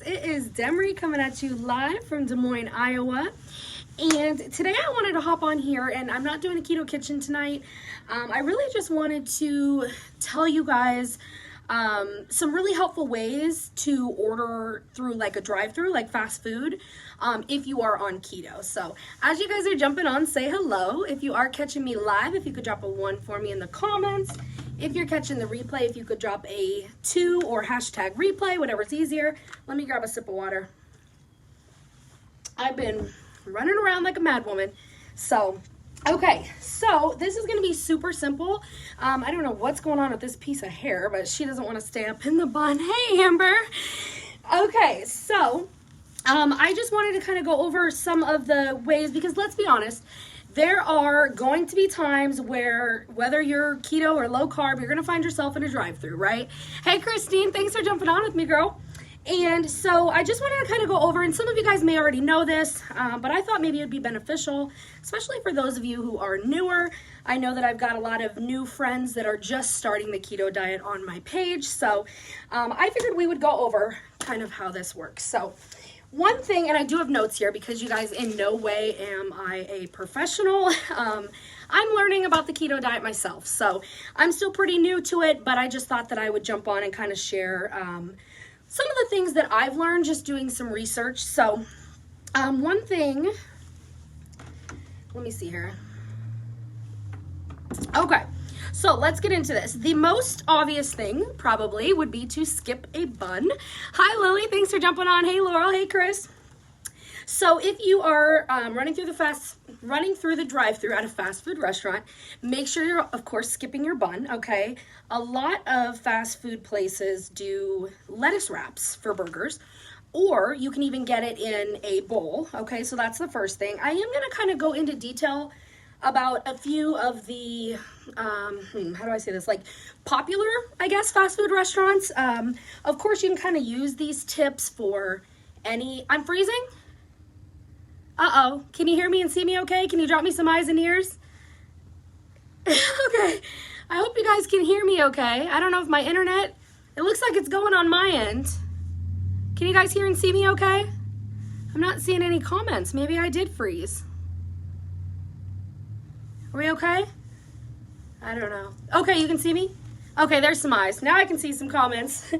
It is Demery coming at you live from Des Moines, Iowa. And today I wanted to hop on here, and I'm not doing a keto kitchen tonight. I really just wanted to tell you guys some really helpful ways to order through like a drive-through, like fast food, if you are on keto. So as you guys are jumping on, say hello. If you are catching me live, if you could drop a 1 for me in the comments. If you're catching the replay, if you could drop a 2 or hashtag replay, whatever's easier. Let me grab a sip of water. I've been running around like a mad woman. So, okay, so this is going to be super simple. I don't know what's going on with this piece of hair, but she doesn't want to stay up in the bun. Hey, Amber. Okay, so I just wanted to kind of go over some of the ways, because let's be honest, there are going to be times where, whether you're keto or low carb, you're going to find yourself in a drive-thru, right? Hey, Christine, thanks for jumping on with me, girl. And so I just wanted to kind of go over, and some of you guys may already know this, but I thought maybe it'd be beneficial, especially for those of you who are newer. I know that I've got a lot of new friends that are just starting the keto diet on my page, so I figured we would go over kind of how this works. So one thing, and I do have notes here because you guys, in no way am I a professional. I'm learning about the keto diet myself, so I'm still pretty new to it, but I just thought that I would jump on and kind of share some of the things that I've learned just doing some research. So one thing, let me see here. Okay, so let's get into this. The most obvious thing probably would be to skip a bun. Hi, Lily. Thanks for jumping on. Hey, Laurel. Hey, Chris. So if you are running through the drive-thru at a fast food restaurant, make sure you're, of course, skipping your bun, okay? A lot of fast food places do lettuce wraps for burgers, or you can even get it in a bowl, okay? So that's the first thing. I am going to kind of go into detail about a few of the, how do I say this, like popular, I guess, fast food restaurants. Of course, you can kind of use these tips for any, I'm freezing? Uh-oh, can you hear me and see me okay? Can you drop me some eyes and ears? Okay, I hope you guys can hear me okay. I don't know if my internet, it looks like it's going on my end. Can you guys hear and see me okay? I'm not seeing any comments. Maybe I did freeze. Are we okay? I don't know. Okay, you can see me? Okay, there's some eyes. Now I can see some comments.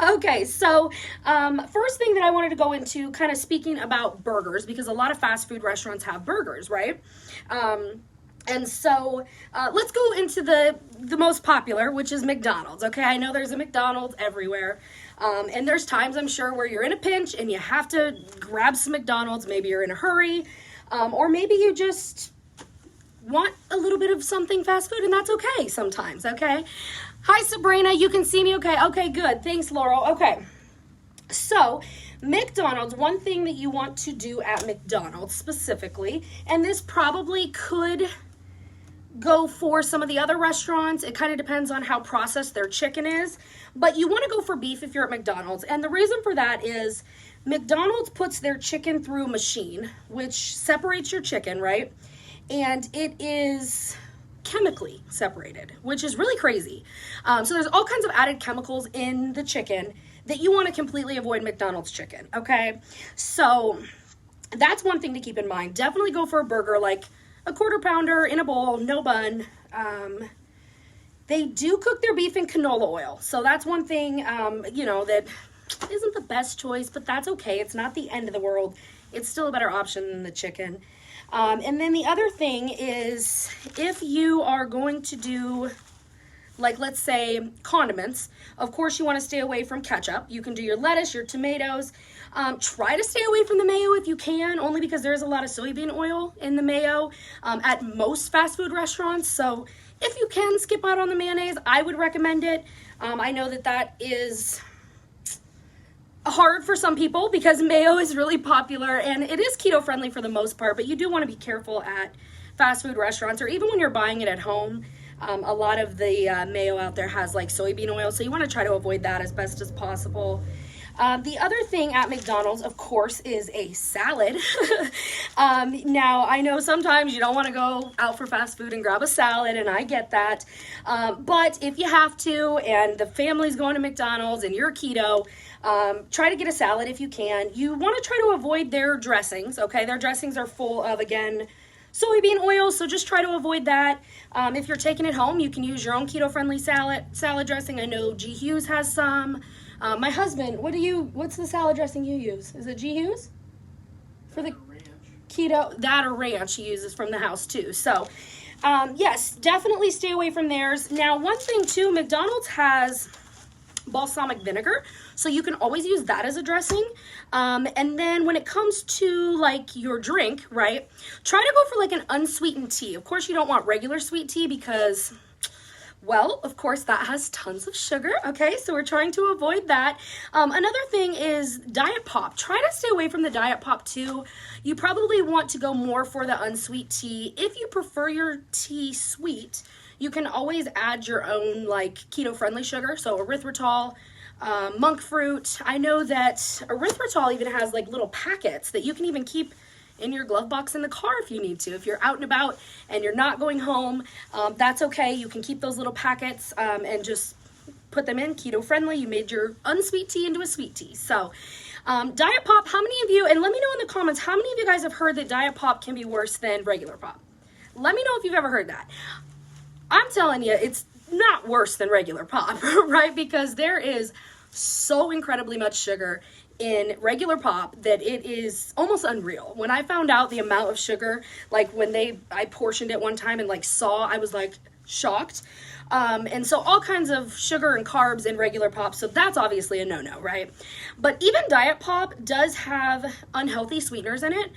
Okay, so first thing that I wanted to go into, kind of speaking about burgers, because a lot of fast food restaurants have burgers, right? And so let's go into the most popular, which is McDonald's, okay? I know there's a McDonald's everywhere. And there's times, I'm sure, where you're in a pinch and you have to grab some McDonald's. Maybe you're in a hurry, or maybe you just want a little bit of something fast food, and that's okay sometimes, okay? Hi, Sabrina. You can see me okay? Okay, good. Thanks, Laurel. Okay. So, McDonald's, one thing that you want to do at McDonald's specifically, and this probably could go for some of the other restaurants. It kind of depends on how processed their chicken is, but you want to go for beef if you're at McDonald's. And the reason for that is McDonald's puts their chicken through a machine, which separates your chicken, right? And it is chemically separated, which is really crazy. So there's all kinds of added chemicals in the chicken that you want to completely avoid McDonald's chicken, okay? So that's one thing to keep in mind. Definitely go for a burger, like a quarter pounder in a bowl, no bun. They do cook their beef in canola oil. So that's one thing, you know, that isn't the best choice, but that's okay. It's not the end of the world. It's still a better option than the chicken. And then the other thing is, if you are going to do, like, let's say condiments, of course you want to stay away from ketchup. You can do your lettuce, your tomatoes. Try to stay away from the mayo if you can, only because there's a lot of soybean oil in the mayo at most fast food restaurants. So if you can skip out on the mayonnaise, I would recommend it. I know that is hard for some people because mayo is really popular, and it is keto friendly for the most part, but you do want to be careful at fast food restaurants, or even when you're buying it at home. A lot of the mayo out there has like soybean oil, so you want to try to avoid that as best as possible. The other thing at McDonald's, of course, is a salad. Now, I know sometimes you don't want to go out for fast food and grab a salad, and I get that. But if you have to, and the family's going to McDonald's and you're keto, try to get a salad if you can. You want to try to avoid their dressings, okay? Their dressings are full of, again, soybean oil, so just try to avoid that. If you're taking it home, you can use your own keto-friendly salad dressing. I know G. Hughes has some. My husband, what's the salad dressing you use? Is it G. Hughes? For the keto, that or ranch he uses from the house too. So, yes, definitely stay away from theirs. Now, one thing too, McDonald's has balsamic vinegar, so you can always use that as a dressing. And then when it comes to like your drink, right, try to go for like an unsweetened tea. Of course, you don't want regular sweet tea because, well, of course, that has tons of sugar, okay? So we're trying to avoid that. Another thing is Diet Pop. Try to stay away from the Diet Pop too. You probably want to go more for the unsweet tea. If you prefer your tea sweet, you can always add your own like keto-friendly sugar, so erythritol, monk fruit. I know that erythritol even has like little packets that you can even keep in your glove box in the car if you need to. If you're out and about and you're not going home, that's okay. You can keep those little packets and just put them in keto friendly. You made your unsweet tea into a sweet tea. So Diet Pop, how many of you, and let me know in the comments, how many of you guys have heard that Diet Pop can be worse than regular pop? Let me know if you've ever heard that. I'm telling you, it's not worse than regular pop, right? Because there is so incredibly much sugar in regular pop that it is almost unreal. When I found out the amount of sugar, like when I portioned it one time and like I was like shocked. And so all kinds of sugar and carbs in regular pop, so that's obviously a no-no, right? But even Diet Pop does have unhealthy sweeteners in it.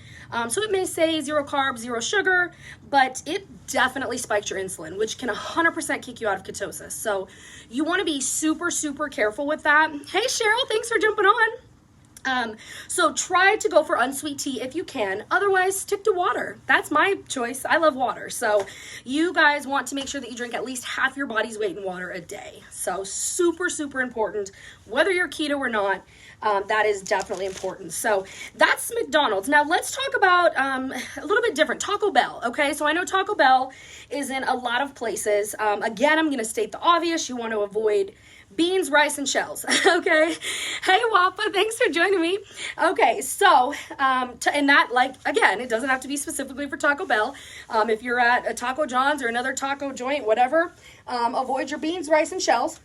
So it may say 0 carbs, 0 sugar, but it definitely spikes your insulin, which can 100% kick you out of ketosis. So you want to be super, super careful with that. Hey, Cheryl, thanks for jumping on. So try to go for unsweet tea if you can. Otherwise, stick to water. That's my choice. I love water. So you guys want to make sure that you drink at least half your body's weight in water a day. So super, super important. Whether you're keto or not, that is definitely important. So that's McDonald's. Now let's talk about a little bit different. Taco Bell, okay? So I know Taco Bell is in a lot of places. Again, I'm going to state the obvious. You want to avoid beans, rice, and shells, okay? Hey, Wappa, thanks for joining me. Okay, so, and that, like, again, it doesn't have to be specifically for Taco Bell. If you're at a Taco John's or another taco joint, whatever, avoid your beans, rice, and shells.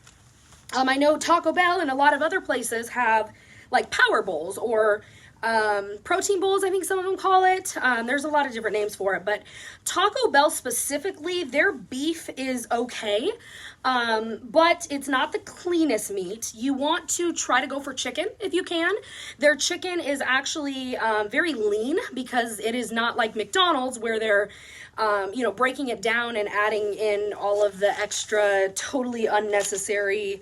I know Taco Bell and a lot of other places have, like, power bowls or protein bowls, I think some of them call it. There's a lot of different names for it, but Taco Bell specifically, their beef is okay, but it's not the cleanest meat. You want to try to go for chicken if you can. Their chicken is actually very lean because it is not like McDonald's where they're breaking it down and adding in all of the extra totally unnecessary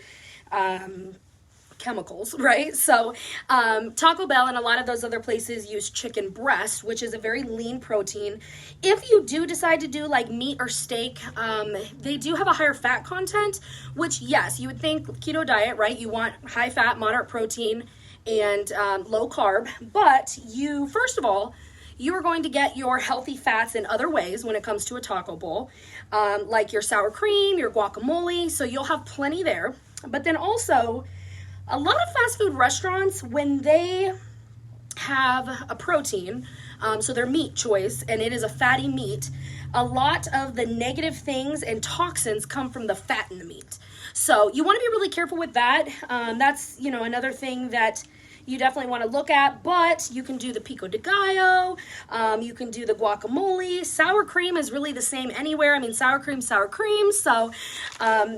chemicals, right? So Taco Bell and a lot of those other places use chicken breast, which is a very lean protein. If you do decide to do like meat or steak, they do have a higher fat content, which yes, you would think keto diet, right? You want high fat, moderate protein, and low carb, but first of all, you are going to get your healthy fats in other ways when it comes to a taco bowl, like your sour cream, your guacamole, so you'll have plenty there. But then also, a lot of fast food restaurants, when they have a protein, so their meat choice, and it is a fatty meat, a lot of the negative things and toxins come from the fat in the meat. So you want to be really careful with that. That's, another thing that you definitely want to look at, but you can do the pico de gallo, you can do the guacamole. Sour cream is really the same anywhere. I mean, sour cream, so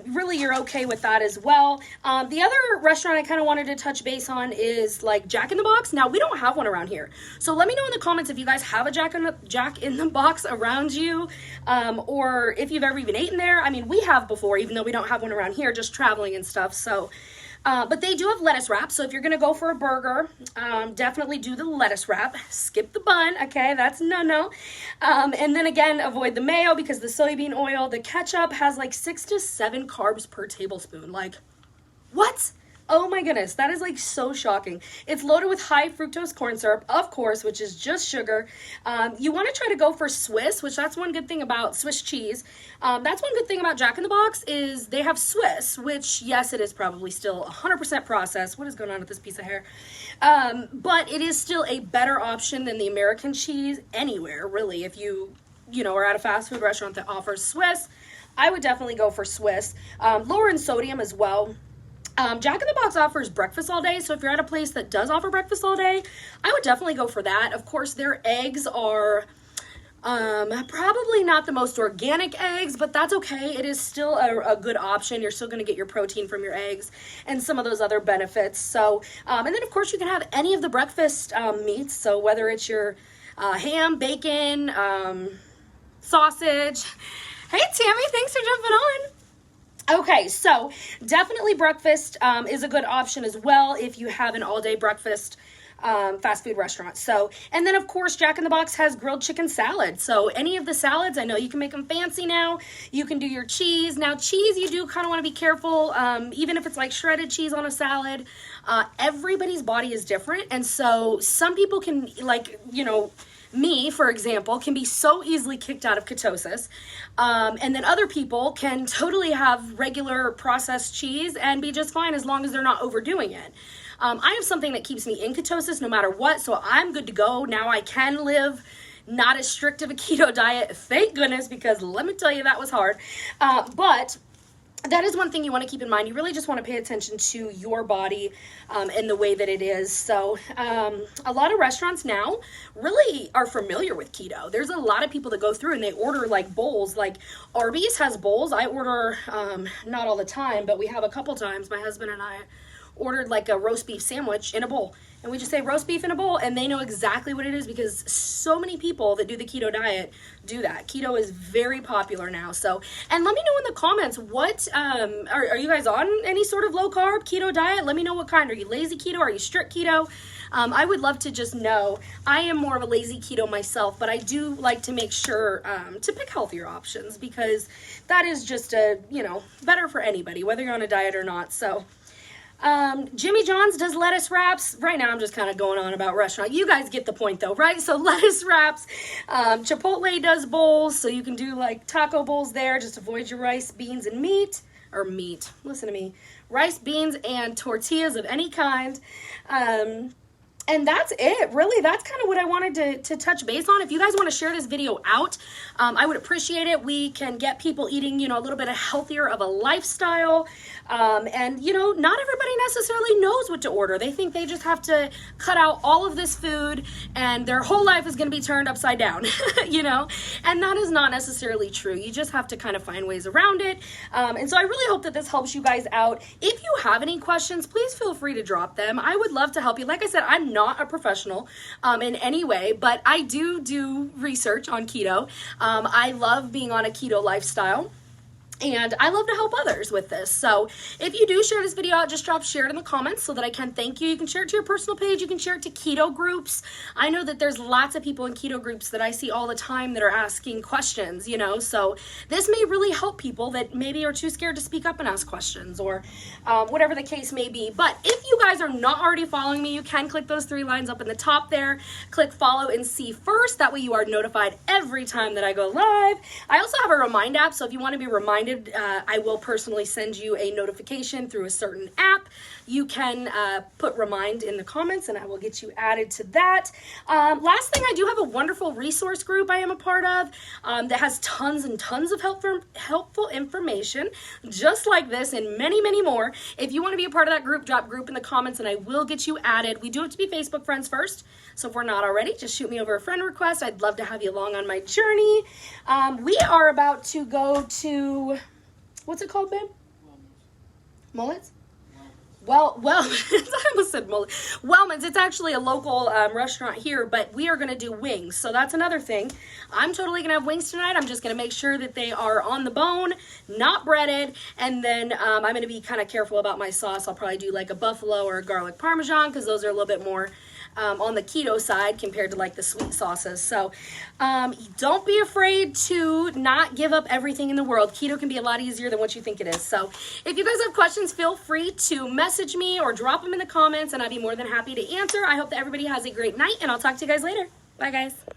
really you're okay with that as well. The other restaurant I kind of wanted to touch base on is like Jack in the Box. Now, we don't have one around here, so let me know in the comments if you guys have a Jack in the Box around you, or if you've ever even eaten there. I mean, we have before, even though we don't have one around here, just traveling and stuff, so but they do have lettuce wrap, so if you're going to go for a burger, definitely do the lettuce wrap. Skip the bun, okay? That's no. And then again, avoid the mayo because the soybean oil, the ketchup has like 6 to 7 carbs per tablespoon. Like, what? Oh my goodness, that is like so shocking. It's loaded with high fructose corn syrup, of course, which is just sugar. You want to try to go for Swiss, which that's one good thing about Swiss cheese. That's one good thing about Jack in the Box is they have Swiss, which yes, it is probably still 100% processed. What is going on with this piece of hair? But it is still a better option than the American cheese anywhere, really. If you are at a fast food restaurant that offers Swiss, I would definitely go for Swiss. Lower in sodium as well. Jack in the Box offers breakfast all day, so if you're at a place that does offer breakfast all day, I would definitely go for that. Of course, their eggs are probably not the most organic eggs, but that's okay. It is still a good option. You're still going to get your protein from your eggs and some of those other benefits. So, and then of course you can have any of the breakfast meats. So whether it's your ham, bacon, sausage. Hey Tammy, thanks for jumping on. Okay, so definitely breakfast is a good option as well if you have an all-day breakfast fast food restaurant. So, and then of course Jack in the Box has grilled chicken salad. So any of the salads, I know you can make them fancy now. You can do your cheese. Now cheese, you do kind of want to be careful, even if it's like shredded cheese on a salad. Everybody's body is different, and so some people can, like, me, for example, can be so easily kicked out of ketosis. And then other people can totally have regular processed cheese and be just fine as long as they're not overdoing it. I have something that keeps me in ketosis no matter what, so I'm good to go. Now I can live not as strict of a keto diet, thank goodness, because let me tell you, that was hard. But that is one thing you want to keep in mind. You really just want to pay attention to your body and the way that it is. So a lot of restaurants now really are familiar with keto. There's a lot of people that go through and they order like bowls. Like Arby's has bowls. I order, not all the time, but we have a couple times. My husband and I ordered like a roast beef sandwich in a bowl. And we just say roast beef in a bowl, and they know exactly what it is because so many people that do the keto diet do that. Keto is very popular now. So, and let me know in the comments, what, are you guys on any sort of low carb keto diet? Let me know what kind. Are you lazy keto? Are you strict keto? I would love to just know. I am more of a lazy keto myself, but I do like to make sure to pick healthier options because that is just better for anybody, whether you're on a diet or not. So, Jimmy John's does lettuce wraps. Right now I'm just kind of going on about restaurant. You guys get the point though, right? So lettuce wraps. Chipotle does bowls, so you can do like taco bowls there. Just avoid your rice, beans, and meat. Listen to me. Rice, beans, and tortillas of any kind. And that's it, really. That's kind of what I wanted to touch base on. If you guys want to share this video out, I would appreciate it. We can get people eating, a little bit healthier of a lifestyle. And, not everybody necessarily knows what to order. They think they just have to cut out all of this food and their whole life is going to be turned upside down, and that is not necessarily true. You just have to kind of find ways around it. And so I really hope that this helps you guys out. If you have any questions, please feel free to drop them. I would love to help you. Like I said, I'm not a professional in any way, but I do research on keto. I love being on a keto lifestyle. And I love to help others with this. So if you do share this video out, just share it in the comments so that I can thank you. You can share it to your personal page. You can share it to keto groups. I know that there's lots of people in keto groups that I see all the time that are asking questions, so this may really help people that maybe are too scared to speak up and ask questions or whatever the case may be. But if you guys are not already following me, you can click those 3 lines up in the top there. Click follow and see first. That way you are notified every time that I go live. I also have a Remind app, so if you want to be reminded, I will personally send you a notification through a certain app. You can put Remind in the comments and I will get you added to that. Last thing, I do have a wonderful resource group I am a part of that has tons and tons of helpful information just like this and many, many more. If you want to be a part of that group, drop group in the comments and I will get you added. We do have to be Facebook friends first. So if we're not already, just shoot me over a friend request. I'd love to have you along on my journey. We are about to go to, what's it called, babe? Mullets? Well, I almost said Mullet. Wellman's, it's actually a local restaurant here, but we are going to do wings. So that's another thing. I'm totally going to have wings tonight. I'm just going to make sure that they are on the bone, not breaded. And then I'm going to be kind of careful about my sauce. I'll probably do like a buffalo or a garlic parmesan because those are a little bit more on the keto side compared to like the sweet sauces. So don't be afraid to not give up everything in the world. Keto can be a lot easier than what you think it is. So if you guys have questions, feel free to message me or drop them in the comments, and I'd be more than happy to answer. I hope that everybody has a great night, and I'll talk to you guys later. Bye, guys.